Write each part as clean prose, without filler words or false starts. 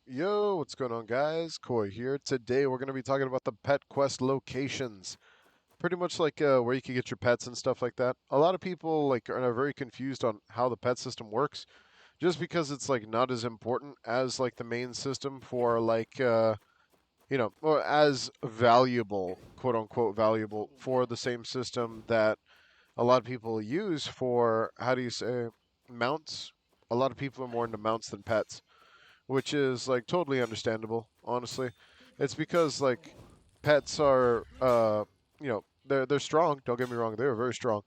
Yo, what's going on, guys? Koi here. Today we're going to be talking about the pet quest locations. Pretty much like where you can get your pets and stuff like that. A lot of people are very confused on how the pet system works, just because it's like not as important as like the main system for or as valuable, quote unquote valuable for the same system that a lot of people use for how do you say mounts. A lot of people are more into mounts than pets, which is like totally understandable, honestly. It's because like pets are they're strong, don't get me wrong, they're very strong.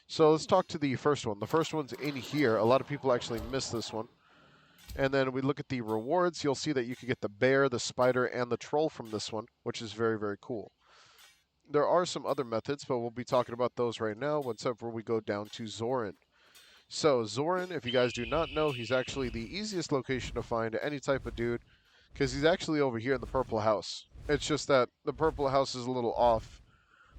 So let's talk to the first one. The first one's in here. A lot of people actually miss this one. And then we look at the rewards, you'll see that you can get the bear, the spider, and the troll from this one, which is very, very cool. There are some other methods, but we'll be talking about those right now whenever we go down to Zorin. So Zorin, if you guys do not know, he's actually the easiest location to find any type of dude because he's actually over here in the purple house. It's just that the purple house is a little off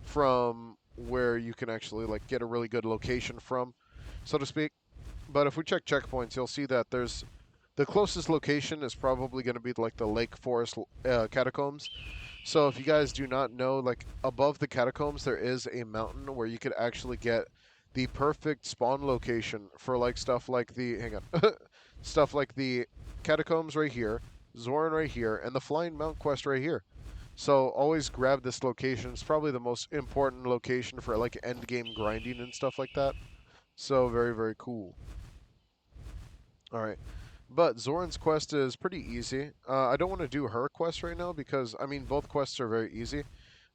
from where you can actually like get a really good location from, so to speak. But if we check checkpoints, you'll see that there's the closest location is probably going to be like the Lake Forest catacombs. So if you guys do not know, like above the catacombs, there is a mountain where you could actually get the perfect spawn location for like stuff like the hang on, stuff like the catacombs right here, Zorin right here, and the Flying Mount quest right here. So always grab this location. It's probably the most important location for like end game grinding and stuff like that. So very, very cool. All right. But Zoran's quest is pretty easy. I don't want to do her quest right now because I mean both quests are very easy,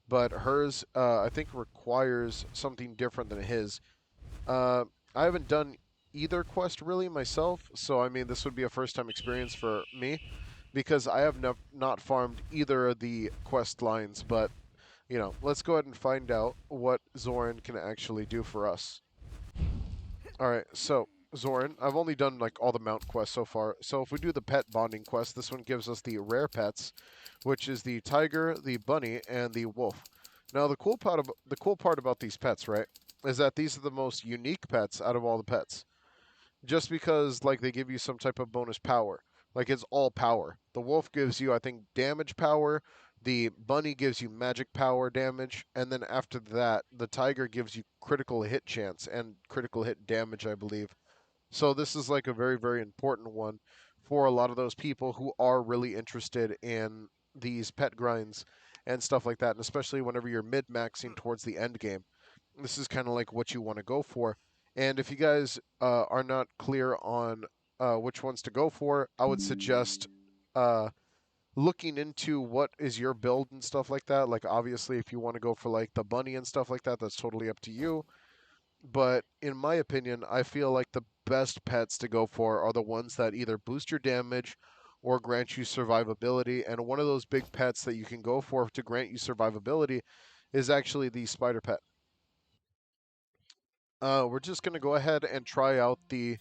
but hers I think requires something different than his. Uh, I haven't done either quest really myself, so I mean this would be a first time experience for me because I have not farmed either of the quest lines. But let's go ahead and find out what Zoran can actually do for us. All right, so Zoran, I've only done like all the mount quests so far. So if we do the pet bonding quest, this one gives us the rare pets, which is the tiger, the bunny, and the wolf. Now the cool part about these pets, right, is that these are the most unique pets out of all the pets. Just because like they give you some type of bonus power. Like it's all power. The wolf gives you I think damage power, the bunny gives you magic power damage, and then after that the tiger gives you critical hit chance and critical hit damage, I believe. So this is like a very very important one for a lot of those people who are really interested in these pet grinds and stuff like that, and especially whenever you're mid maxing towards the end game, this is kind of like what you want to go for. And if you guys are not clear on which ones to go for, I would suggest uh, looking into what is your build and stuff like that. Like, obviously, if you want to go for like the bunny and stuff like that, that's totally up to you. But in my opinion, I feel like the best pets to go for are the ones that either boost your damage or grant you survivability. And one of those big pets that you can go for to grant you survivability is actually the spider pet. We're just gonna go ahead and try out the,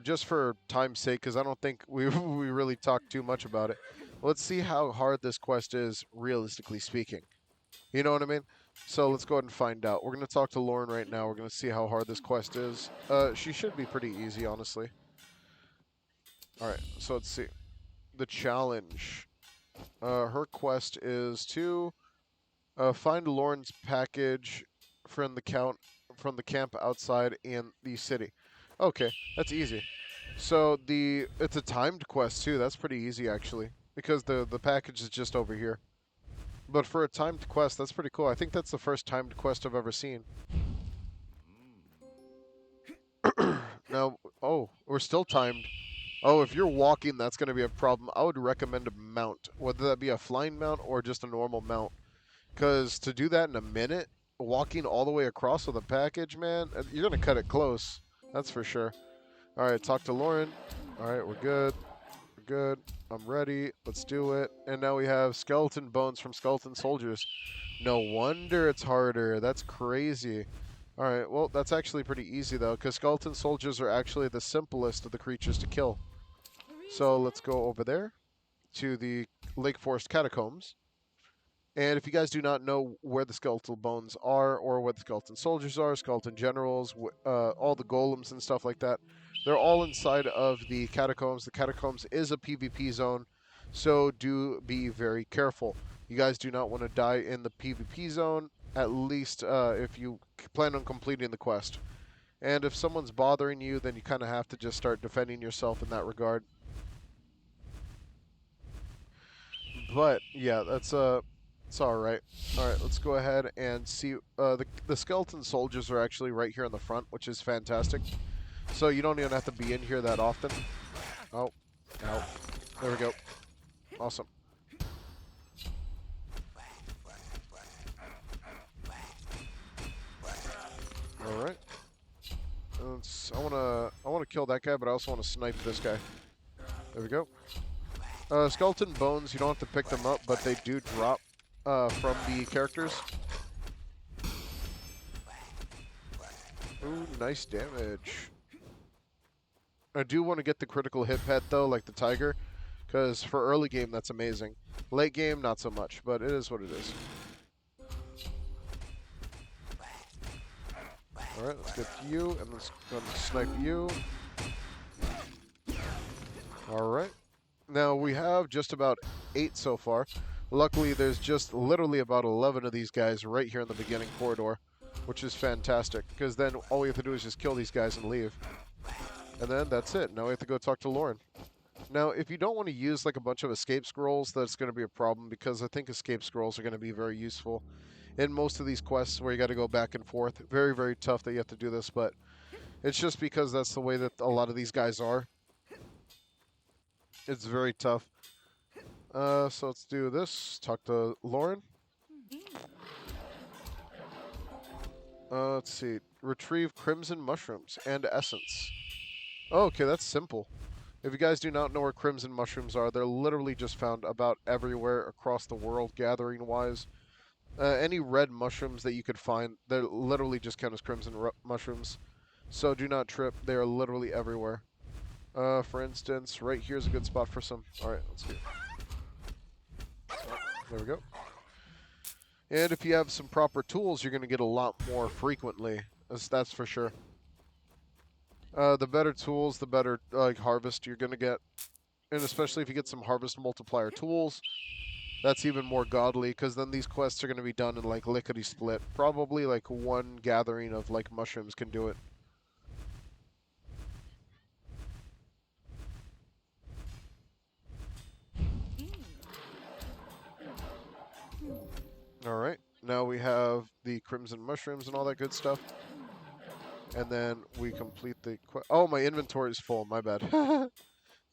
just for time's sake, because I don't think we we really talked too much about it. Let's see how hard this quest is, realistically speaking. You know what I mean? So let's go ahead and find out. We're gonna talk to Lauren right now. We're gonna see how hard this quest is. She should be pretty easy, honestly. All right, so let's see. The challenge. Her quest is to find Lauren's package from the camp outside in the city. Okay, that's easy. So it's a timed quest too. That's pretty easy actually, because the package is just over here. But for a timed quest, that's pretty cool. I think that's the first timed quest I've ever seen. Now, oh, we're still timed. Oh, if you're walking, that's going to be a problem. I would recommend a mount, whether that be a flying mount or just a normal mount. Because to do that in a minute, walking all the way across with a package, man, you're going to cut it close. That's for sure. All right, talk to Lauren. All right, we're good. We're good. I'm ready. Let's do it. And now we have skeleton bones from skeleton soldiers. No wonder it's harder. That's crazy. All right, well, that's actually pretty easy, though, because skeleton soldiers are actually the simplest of the creatures to kill. So let's go over there to the Lake Forest catacombs. And if you guys do not know where the skeletal bones are, or what the skeleton soldiers are, skeleton generals, all the golems and stuff like that, they're all inside of the catacombs. The catacombs is a PvP zone, So do be very careful. You guys do not want to die in the PvP zone, at least if you plan on completing the quest. And if someone's bothering you, then you kind of have to just start defending yourself in that regard. But yeah, it's all right. All right, let's go ahead and see. The skeleton soldiers are actually right here in the front, which is fantastic. So you don't even have to be in here that often. Oh, no. There we go. Awesome. All right. I wanna kill that guy, but I also wanna snipe this guy. There we go. Skeleton bones, you don't have to pick them up, but they do drop from the characters. Ooh, nice damage. I do want to get the critical hit pet though, like the tiger, because for early game that's amazing. Late game, not so much, but it is what it is. All right, let's get you, and let's go and snipe you. All right. Now we have just about 8 so far. Luckily, there's just literally about 11 of these guys right here in the beginning corridor, which is fantastic, because then all we have to do is just kill these guys and leave. And then that's it. Now we have to go talk to Lauren. Now, if you don't want to use like a bunch of escape scrolls, that's going to be a problem, because I think escape scrolls are going to be very useful in most of these quests where you got to go back and forth. Very, very tough that you have to do this, but it's just because that's the way that a lot of these guys are. It's very tough. So let's do this. Talk to Lauren. Let's see. Retrieve crimson mushrooms and essence. Oh, okay, that's simple. If you guys do not know where crimson mushrooms are, they're literally just found about everywhere across the world, gathering-wise. Any red mushrooms that you could find, they're literally just count as crimson mushrooms. So do not trip. They are literally everywhere. For instance, right here's a good spot for some. All right, let's get. Oh, there we go. And if you have some proper tools, you're going to get a lot more frequently. That's for sure. The better tools, the better harvest you're going to get. And especially if you get some harvest multiplier tools, that's even more godly, because then these quests are going to be done in like lickety-split. Probably like one gathering of like mushrooms can do it. Alright, now we have the crimson mushrooms and all that good stuff. And then we complete the oh, my inventory is full, my bad.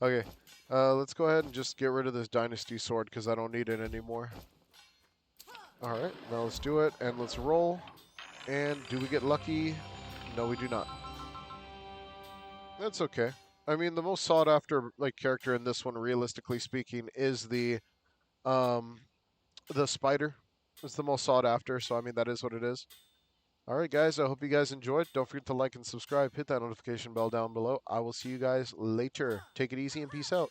Okay, let's go ahead and just get rid of this dynasty sword, because I don't need it anymore. Alright, now let's do it, and let's roll. And do we get lucky? No, we do not. That's okay. I mean, the most sought after like character in this one, realistically speaking, is um the spider. It's the most sought after, so I mean that is what it is. All right, guys. I hope you guys enjoyed. Don't forget to like and subscribe. Hit that notification bell down below. I will see you guys later. Take it easy and peace out.